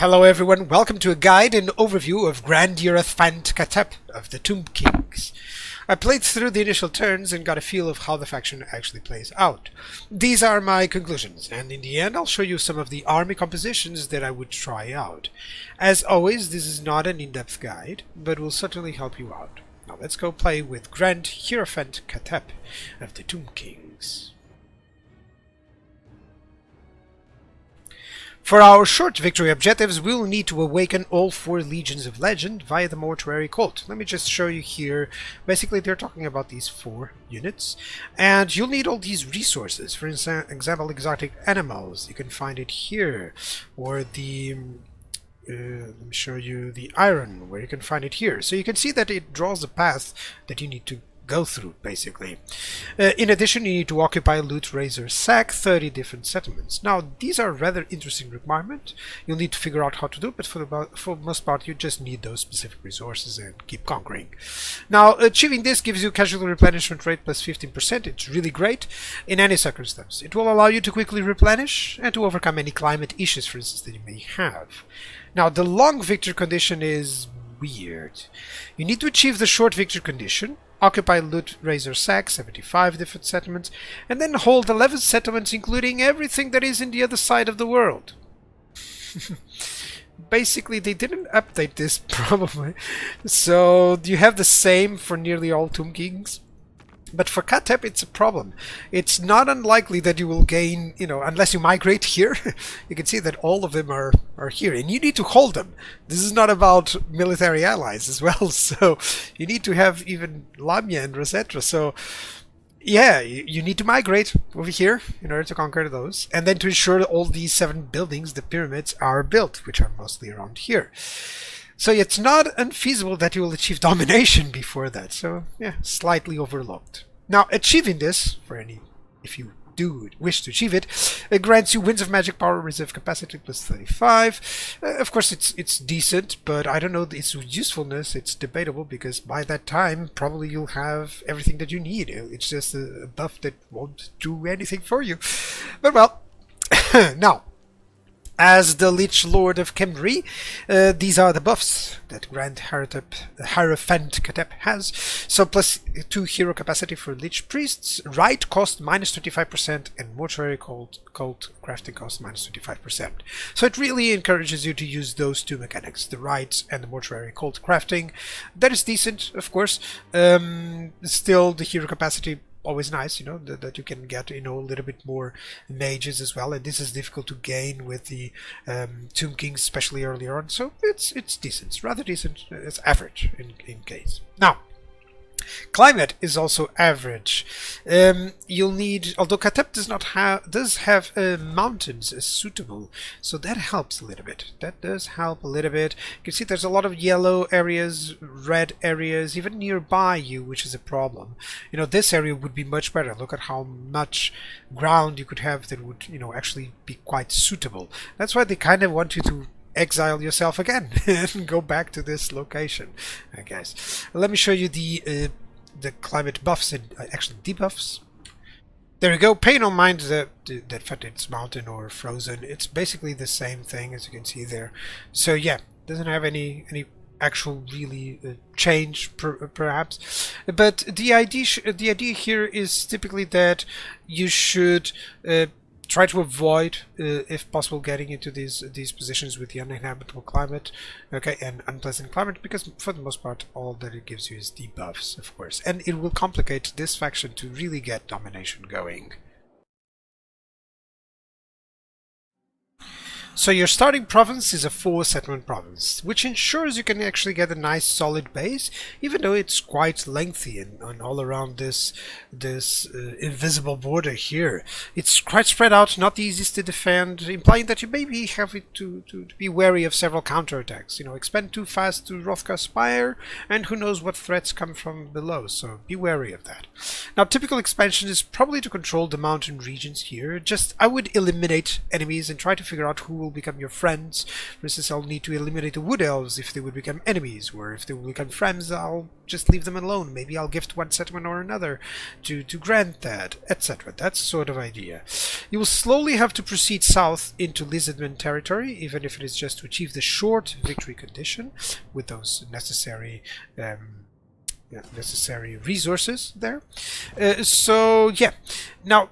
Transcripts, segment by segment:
Hello everyone, welcome to a guide and overview of Grand Hierophant Khatep of the Tomb Kings. I played through the initial turns and got a feel of how the faction actually plays out. These are my conclusions, and in the end I'll show you some of the army compositions that I would try out. As always, this is not an in-depth guide, but will certainly help you out. Now let's go play with Grand Hierophant Khatep of the Tomb Kings. For our short victory objectives, we'll need to awaken all 4 legions of legend via the mortuary cult. Let me just show you here. Basically, they're talking about these 4 units, and you'll need all these resources. For example, exotic animals. You can find it here, or the let me show you the iron, where you can find it here. So you can see that it draws a path that you need to go through, basically. In addition, you need to occupy, loot, razor, sack 30 different settlements. Now, these are rather interesting requirements. You'll need to figure out how to do, but for the most part, you just need those specific resources and keep conquering. Now, achieving this gives you casualty replenishment rate plus 15%. It's really great in any circumstance. It will allow you to quickly replenish and to overcome any climate issues, for instance, that you may have. Now, the long victory condition is weird. You need to achieve the short victory condition, occupy, loot, razor, sack 75 different settlements, and then hold 11 settlements, including everything that is in the other side of the world. Basically, they didn't update this, probably. So you have the same for nearly all Tomb Kings. But for Khatep, it's a problem. It's not unlikely that you will gain, unless you migrate here. You can see that all of them are here, and you need to hold them. This is not about military allies as well, so you need to have even Lamia and Rosetta. So, yeah, you need to migrate over here in order to conquer those, and then to ensure that all these 7 buildings, the pyramids, are built, which are mostly around here. So it's not unfeasible that you will achieve domination before that. So yeah, slightly overlooked. Now, achieving this, if you do wish to achieve it, it grants you Winds of Magic Power Reserve Capacity plus 35. Of course, it's decent, but I don't know its usefulness. It's debatable, because by that time, probably you'll have everything that you need. It's just a buff that won't do anything for you. But well, now, as the Lich Lord of Khemri, these are the buffs that Grand Hierophant Khatep has. So plus 2 hero capacity for Lich Priests, Rite cost minus 25%, and Mortuary Cult crafting cost minus 25%. So it really encourages you to use those 2 mechanics, the Rites and the Mortuary Cult crafting. That is decent, of course. Still, the hero capacity, always nice, that you can get, a little bit more mages as well, and this is difficult to gain with the Tomb Kings, especially earlier on. So it's decent, it's rather decent. It's average in case. Now, climate is also average. You'll need, although Khatep does have mountains as suitable, so that helps a little bit. That does help a little bit. You can see there's a lot of yellow areas, red areas, even nearby you, which is a problem. This area would be much better. Look at how much ground you could have that would, actually be quite suitable. That's why they kind of want you to exile yourself again and go back to this location, I guess. Let me show you the climate buffs and actually debuffs. There we go. Pay no mind that it's mountain or frozen. It's basically the same thing, as you can see there. So yeah, doesn't have any actual really change perhaps, but the idea here is typically that you should try to avoid, if possible, getting into these positions with the uninhabitable climate, okay, and unpleasant climate, because for the most part, all that it gives you is debuffs, of course, and it will complicate this faction to really get domination going. So your starting province is a 4-settlement province, which ensures you can actually get a nice solid base, even though it's quite lengthy and all around this invisible border here. It's quite spread out, not the easiest to defend, implying that you maybe have to be wary of several counterattacks. Expand too fast to Rothka Spire, and who knows what threats come from below, so be wary of that. Now, typical expansion is probably to control the mountain regions here. I would eliminate enemies and try to figure out who will become your friends. For instance, I'll need to eliminate the wood elves if they would become enemies, or if they will become friends, I'll just leave them alone. Maybe I'll gift one settlement or another to grant that, etc. That's sort of idea. You will slowly have to proceed south into Lizardman territory, even if it is just to achieve the short victory condition with those necessary resources there. So yeah, now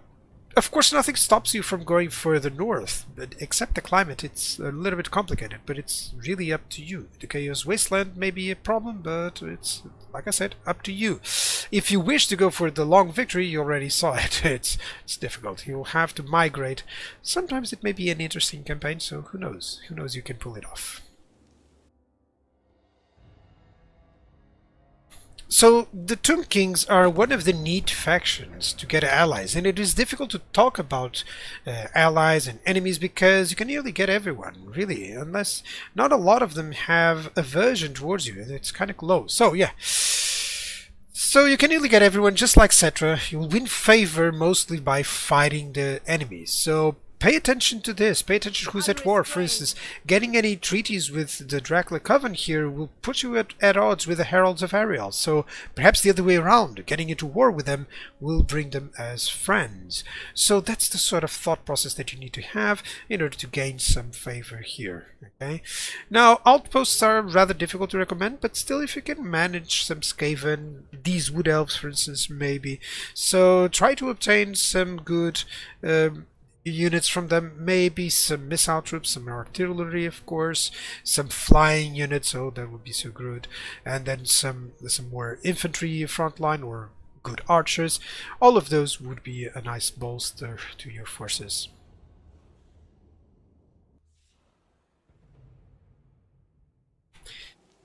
of course nothing stops you from going further north, but except the climate. It's a little bit complicated, but it's really up to you. The Chaos Wasteland may be a problem, but it's, like I said, up to you. If you wish to go for the long victory, you already saw it. It's difficult. You'll have to migrate. Sometimes it may be an interesting campaign, so who knows? Who knows, you can pull it off. So the Tomb Kings are one of the neat factions to get allies, and it is difficult to talk about allies and enemies because you can nearly get everyone, really, unless not a lot of them have aversion towards you. It's kind of low. So yeah, so you can nearly get everyone, just like Cetra. You'll win favor mostly by fighting the enemies. So pay attention to this. Pay attention to who's at war. For instance, getting any treaties with the Dracula Coven here will put you at odds with the Heralds of Ariel. So perhaps the other way around. Getting into war with them will bring them as friends. So that's the sort of thought process that you need to have in order to gain some favor here. Okay. Now, outposts are rather difficult to recommend, but still, if you can manage some Skaven, these Wood Elves, for instance, maybe. So try to obtain some good units from them, maybe some missile troops, some artillery, of course, some flying units, oh that would be so good, and then some more infantry frontline or good archers. All of those would be a nice bolster to your forces.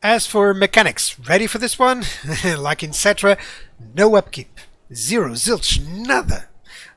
As for mechanics, ready for this one? Like in Cetra, no upkeep, zero, zilch, nada.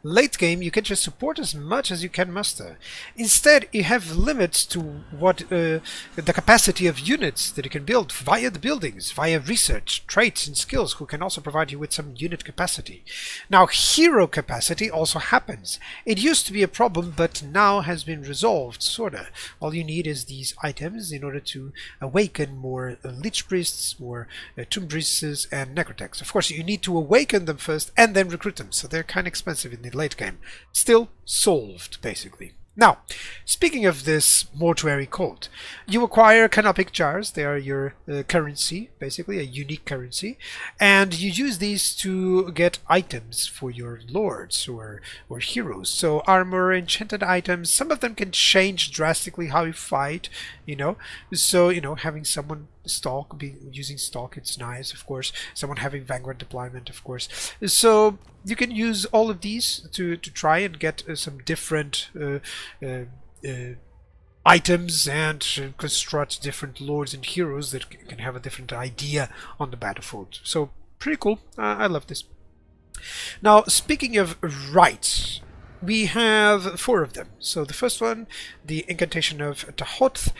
Late game, you can just support as much as you can muster. Instead, you have limits to what the capacity of units that you can build via the buildings, via research, traits, and skills, who can also provide you with some unit capacity. Now, hero capacity also happens. It used to be a problem, but now has been resolved, sorta. All you need is these items in order to awaken more Lich Priests, more Tomb Priests, and Necrotechs. Of course, you need to awaken them first and then recruit them, so they're kind of expensive in the late game. Still solved, basically. Now, speaking of this mortuary cult, you acquire canopic jars. They are your currency, basically, a unique currency, and you use these to get items for your lords or heroes. So armor, enchanted items, some of them can change drastically how you fight, you know. So, you know, having someone using stalk, it's nice, of course. Someone having vanguard deployment, of course. So you can use all of these to try and get some different items and construct different lords and heroes that can have a different idea on the battlefield. So pretty cool. I love this. Now, speaking of rights, we have 4 of them. So the first one, the Incantation of Tahoth,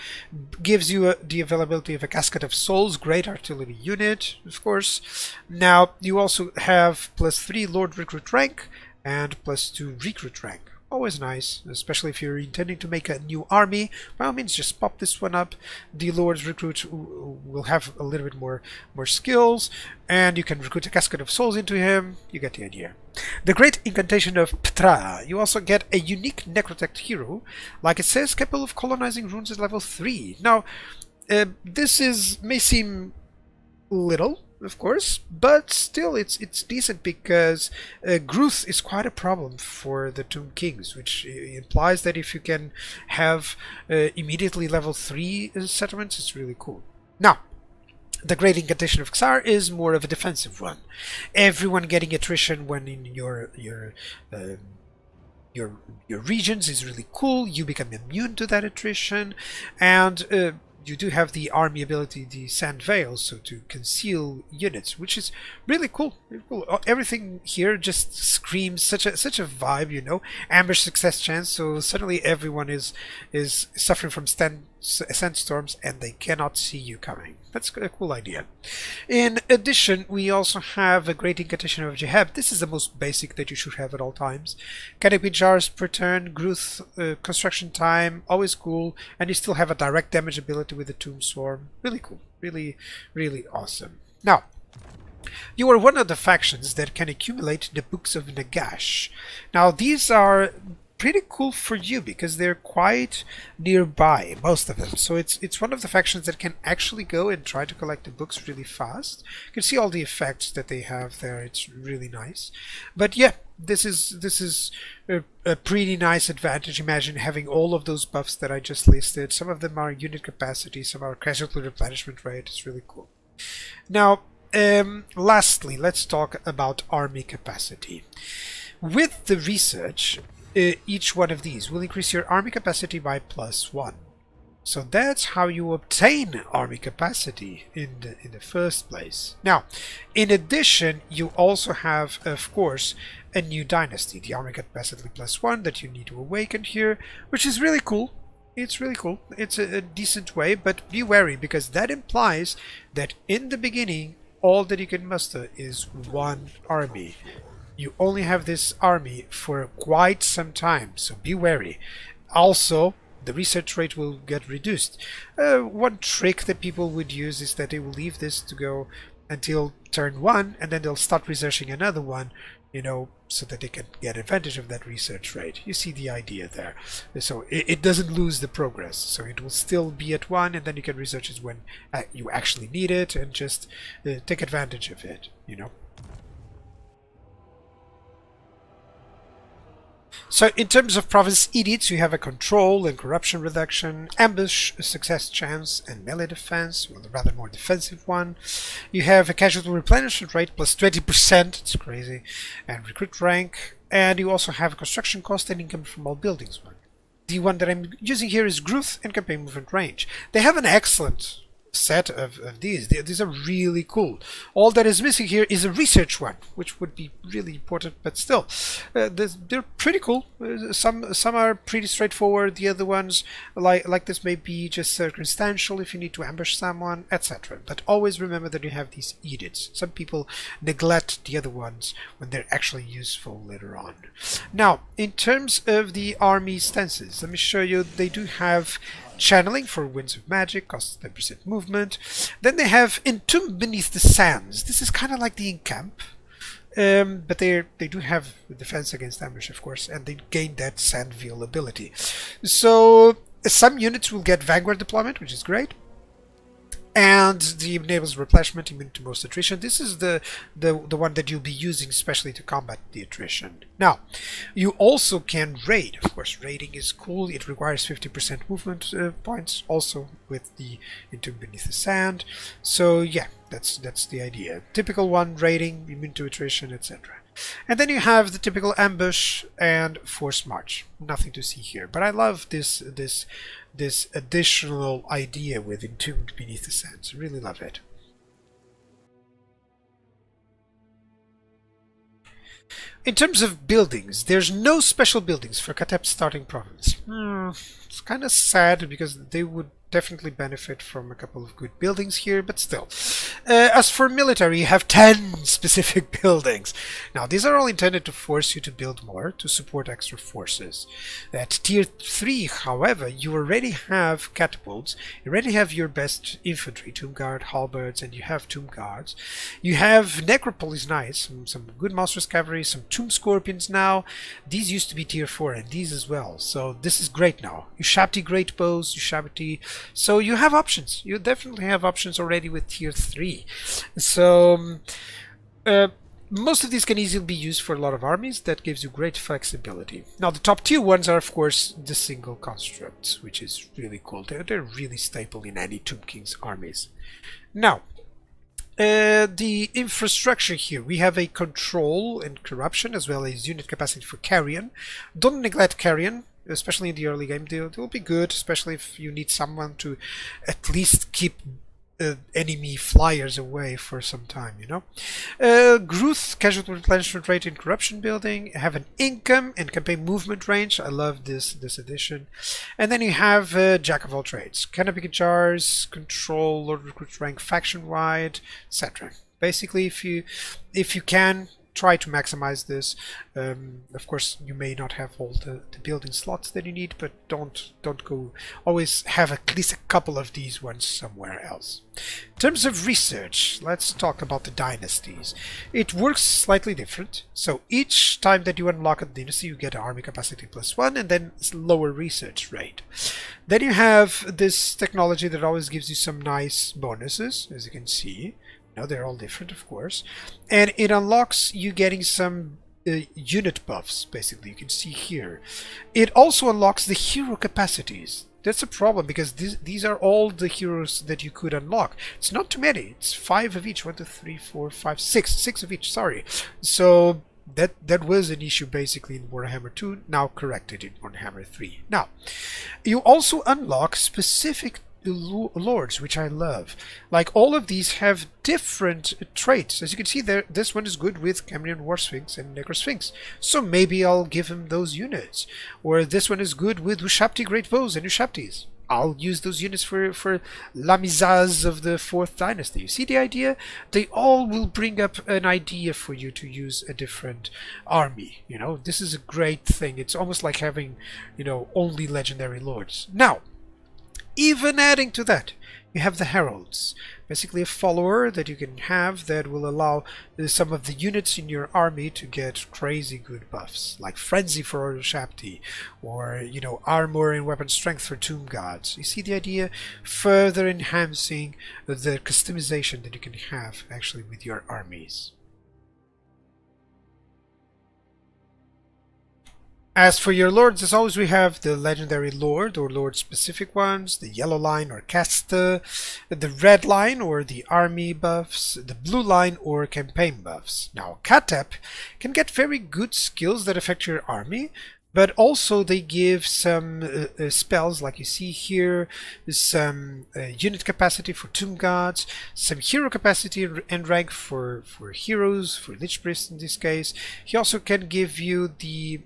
gives you the availability of a Casket of Souls, great artillery unit, of course. Now, you also have +3 Lord Recruit rank and +2 Recruit rank. Always nice, especially if you're intending to make a new army. By all means, just pop this one up. The Lord's Recruit will have a little bit more skills, and you can recruit a Casket of Souls into him. You get the idea. The Great Incantation of Ptra. You also get a unique Necrotech hero, like it says, capable of colonizing runes at level 3. Now, this may seem little, of course, but still it's decent, because growth is quite a problem for the Tomb Kings, which implies that if you can have immediately level 3 settlements, it's really cool. Now, the Great Incantation of Xar is more of a defensive one. Everyone getting attrition when in your regions is really cool. You become immune to that attrition, and you do have the army ability, the Sand Veil, so to conceal units, which is really cool. Really cool. Everything here just screams such a vibe, you know. Ambush success chance, so suddenly everyone is suffering from sandstorms and they cannot see you coming. That's a cool idea. In addition, we also have a great incantation of Jeheb. This is the most basic that you should have at all times. Canopy jars per turn, growth, construction time, always cool, and you still have a direct damage ability with the Tomb Swarm. Really cool. Really, really awesome. Now, you are one of the factions that can accumulate the Books of Nagash. Now, these are pretty cool for you because they're quite nearby, most of them. So it's one of the factions that can actually go and try to collect the books really fast. You can see all the effects that they have there. It's really nice. But yeah, this is a pretty nice advantage. Imagine having all of those buffs that I just listed. Some of them are unit capacity, some are casualty replenishment rate. It's really cool. Now, lastly, let's talk about army capacity. With the research, each one of these will increase your army capacity by +1. So that's how you obtain army capacity in the first place. Now, in addition, you also have, of course, a new dynasty, the army capacity +1 that you need to awaken here, which is really cool. It's really cool. It's a decent way, but be wary because that implies that in the beginning, all that you can muster is one army. You only have this army for quite some time, so be wary. Also, the research rate will get reduced. One trick that people would use is that they will leave this to go until turn 1, and then they'll start researching another one, you know, so that they can get advantage of that research rate. You see the idea there. So it doesn't lose the progress. So it will still be at 1, and then you can research it when you actually need it, and just take advantage of it, you know. So in terms of province edicts, you have a control and corruption reduction, ambush, success chance, and melee defense, well, the rather more defensive one. You have a casualty replenishment rate plus 20%, it's crazy, and recruit rank. And you also have a construction cost and income from all buildings one. The one that I'm using here is growth and campaign movement range. They have an excellent set of these. These are really cool. All that is missing here is a research one, which would be really important, but still, they're pretty cool. Some are pretty straightforward. The other ones, like this, may be just circumstantial if you need to ambush someone, etc. But always remember that you have these edicts. Some people neglect the other ones when they're actually useful later on. Now, in terms of the army stances, let me show you. They do have channeling for winds of magic, costs 10% movement. Then they have entombed beneath the sands. This is kind of like the encamp, but they do have defense against ambush, of course, and they gain that sand veil ability. So some units will get vanguard deployment, which is great. And the enables replenishment immune to most attrition. This is the one that you'll be using especially to combat the attrition. Now, you also can raid. Of course, raiding is cool. It requires 50% movement points, also with the Entombed Beneath the Sand. So yeah, that's the idea. Typical one, raiding, immune to attrition, etc. And then you have the typical ambush and forced march. Nothing to see here, but I love this additional idea with Entombed Beneath the Sands. I really love it. In terms of buildings, there's no special buildings for Khatep starting province. It's kind of sad because they would definitely benefit from a couple of good buildings here, but still. As for military, you have 10 specific buildings. Now, these are all intended to force you to build more to support extra forces. At tier 3, however, you already have catapults, you already have your best infantry, Tomb Guard, halberds, and you have Tomb Guards. You have Necropolis Knights, some good monstrous cavalry, some Tomb Scorpions now. These used to be tier 4, and these as well, so this is great now. Ushabti Great Bows, Ushabti. So you have options. You definitely have options already with tier 3. So most of these can easily be used for a lot of armies. That gives you great flexibility. Now the top tier ones are of course the single constructs, which is really cool. They're really staple in any Tomb King's armies. Now the infrastructure here, we have a control and corruption as well as unit capacity for carrion. Don't neglect carrion, especially in the early game. They'll be good, especially if you need someone to at least keep enemy flyers away for some time, you know. Growth, casualty replenishment rate in corruption building, have an income and campaign movement range. I love this edition. And then you have jack of all trades, canopy jars, control, lord recruit rank faction wide, etc. Basically, if you can, try to maximize this. Of course, you may not have all the building slots that you need, but don't go. Always have at least a couple of these ones somewhere else. In terms of research, let's talk about the dynasties. It works slightly different. So each time that you unlock a dynasty, you get army capacity +1 and then lower research rate. Then you have this technology that always gives you some nice bonuses, as you can see. Now they're all different, of course, and it unlocks you getting some unit buffs. Basically, you can see here. It also unlocks the hero capacities. That's a problem because these are all the heroes that you could unlock. It's not too many. It's 5 of each. 1, 2, 3, 4, 5, 6. 6 of each. Sorry. So that was an issue basically in Warhammer 2. Now corrected in Warhammer 3. Now you also unlock specific lords, which I love. Like, all of these have different traits. As you can see there, this one is good with Cambrian War Sphinx and Necro Sphinx, so maybe I'll give him those units. Or this one is good with Ushabti Great Bows and Ushabtis. I'll use those units for Lamizaz of the 4th Dynasty. You see the idea? They all will bring up an idea for you to use a different army. You know, this is a great thing. It's almost like having, you know, only legendary lords. Now, even adding to that, you have the heralds, basically a follower that you can have that will allow some of the units in your army to get crazy good buffs, like frenzy for Ushabti, or, you know, armor and weapon strength for tomb gods. You see the idea? Further enhancing the customization that you can have actually with your armies. As for your lords, as always, we have the legendary lord or lord specific ones, the yellow line or casta, the red line or the army buffs, the blue line or campaign buffs. Now, Khatep can get very good skills that affect your army, but also they give some spells, like you see here, some unit capacity for tomb gods, some hero capacity and rank for heroes, for lich priests in this case. He also can give you the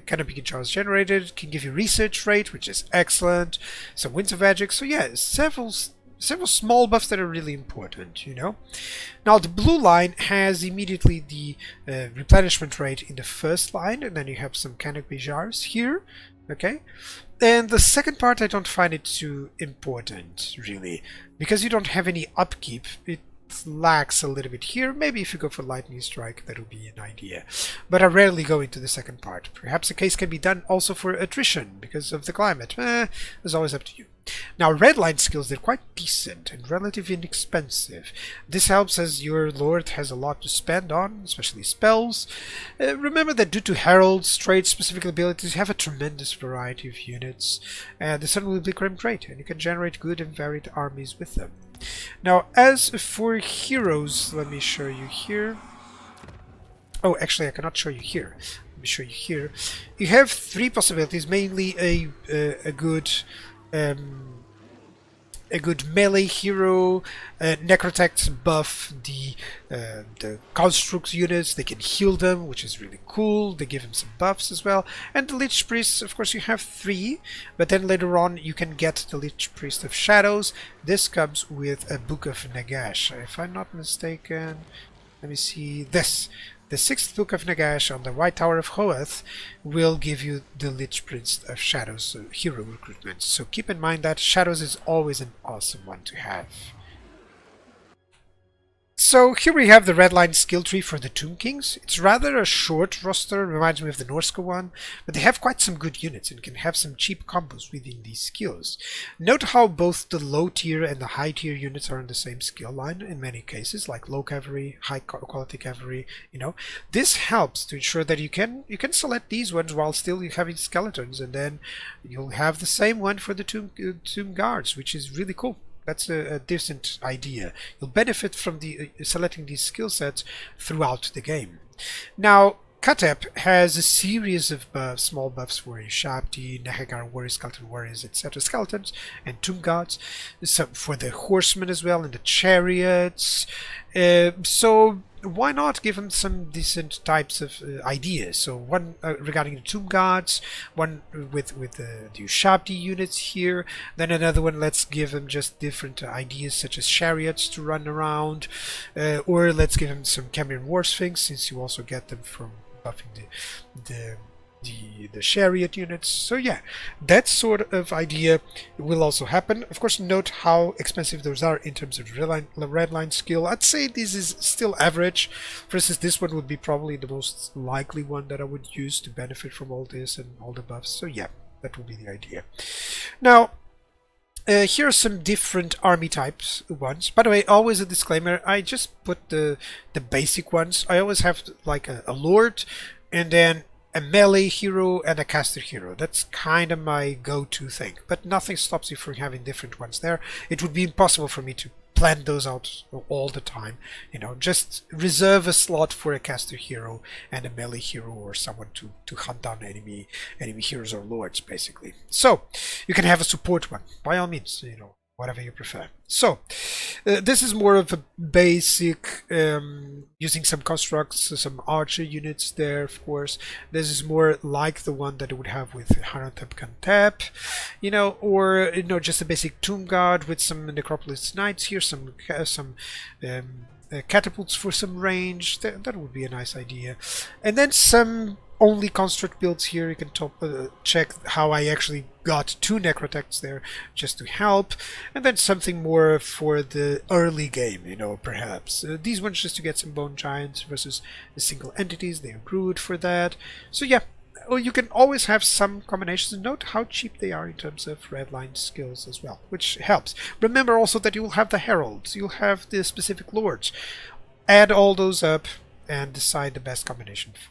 canopy jars generated, can give you research rate, which is excellent, some winds of magic. So yeah, several small buffs that are really important, you know. Now the blue line has immediately the replenishment rate in the first line, and then you have some canopy jars here, okay. And the second part I don't find it too important, really, because you don't have any upkeep. It lacks a little bit here. Maybe if you go for lightning strike, that would be an idea, but I rarely go into the second part. Perhaps a case can be done also for attrition because of the climate. It's always up to you. Now, red line skills, they're quite decent and relatively inexpensive. This helps as your lord has a lot to spend on, especially spells. Remember that due to heralds, trade specific abilities, you have a tremendous variety of units, and the sun will be great, and you can generate good and varied armies with them. Now, as for heroes, let me show you here. Oh, actually, I cannot show you here. Let me show you here. You have 3 possibilities, mainly a good melee hero. Necrotects buff the construct units. They can heal them, which is really cool. They give them some buffs as well. And the Lich Priest, of course, you have 3, but then later on you can get the Lich Priest of Shadows. This comes with a Book of Nagash, if I'm not mistaken. Let me see this. The 6th Book of Nagash on the White Tower of Hoeth will give you the Lich Priest of Shadows hero recruitment. So keep in mind that Shadows is always an awesome one to have. So here we have the red line skill tree for the Tomb Kings. It's rather a short roster, reminds me of the Norska one, but they have quite some good units and can have some cheap combos within these skills. Note how both the low tier and the high tier units are on the same skill line in many cases, like low cavalry, high quality cavalry, you know. This helps to ensure that you can select these ones while still having skeletons, and then you'll have the same one for the tomb guards, which is really cool. That's a decent idea. You'll benefit from selecting these skill sets throughout the game. Now, Khatep has a series of buffs, small buffs for Shabti, Nehagar warriors, skeleton warriors, etc. Skeletons and tomb gods. Some for the horsemen as well and the chariots. So why not give them some decent types of ideas? So one regarding the tomb gods, one with the Shabti units here, then another one. Let's give them just different ideas such as chariots to run around, or let's give them some Cambrian war sphinx, since you also get them from buffing the chariot units. So yeah, that sort of idea will also happen. Of course, note how expensive those are in terms of redline skill. I'd say this is still average. For instance, this one would be probably the most likely one that I would use to benefit from all this and all the buffs. So yeah, that would be the idea. Now, here are some different army types ones. By the way, always a disclaimer, I just put the basic ones. I always have like a lord and then a melee hero and a caster hero. That's kind of my go-to thing, but nothing stops you from having different ones there. It would be impossible for me to plan those out all the time. You know, just reserve a slot for a caster hero and a melee hero or someone to hunt down enemy heroes or lords, basically. So you can have a support one by all means, you know, whatever you prefer. So this is more of a basic, using some constructs, some archer units there, of course. This is more like the one that it would have with Hierophant Khatep, you know, or you know, just a basic tomb guard with some necropolis knights here, some catapults for some range. That would be a nice idea, and then some only construct builds here. You can check how I actually got 2 necrotects there just to help, and then something more for the early game, you know, perhaps. These ones just to get some bone giants versus the single entities. They are good for that. So yeah, well, you can always have some combinations, and note how cheap they are in terms of redline skills as well, which helps. Remember also that you'll have the heralds, you'll have the specific lords. Add all those up and decide the best combination for you.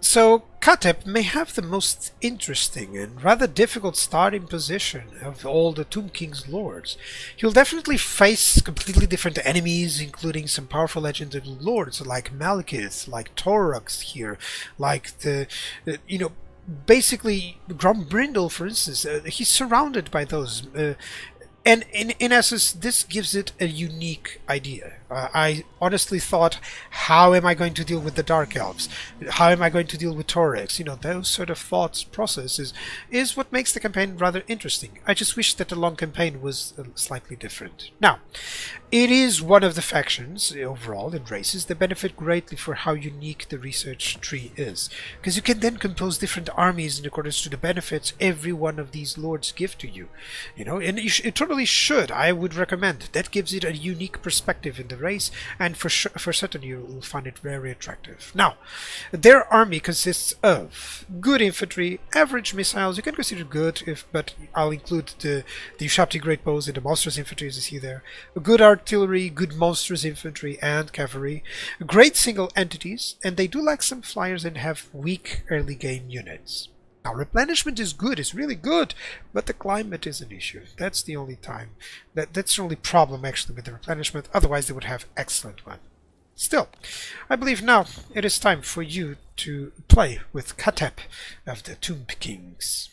So Khatep may have the most interesting and rather difficult starting position of all the Tomb King's lords. He'll definitely face completely different enemies, including some powerful legendary lords like Malekith, like Torux here, like the, you know, basically Grombrindle, for instance. He's surrounded by those. And in essence, this gives it a unique idea. I honestly thought, how am I going to deal with the Dark Elves? How am I going to deal with Torix? You know, those sort of thoughts processes is what makes the campaign rather interesting. I just wish that the long campaign was slightly different. Now, it is one of the factions overall in races that benefit greatly for how unique the research tree is, because you can then compose different armies in accordance to the benefits every one of these lords give to you. You know, and it totally should. I would recommend. That gives it a unique perspective in the race, and for certain you will find it very attractive. Now, their army consists of good infantry, average missiles. You can consider good, but I'll include the Shabti great bows and the monstrous infantry, as you see there. Good artillery, good monstrous infantry and cavalry, great single entities, and they do lack some flyers and have weak early game units. Now, replenishment is good, it's really good, but the climate is an issue. That's the only time, that's the only problem actually with the replenishment. Otherwise, they would have excellent one. Still, I believe now it is time for you to play with Khatep of the Tomb Kings.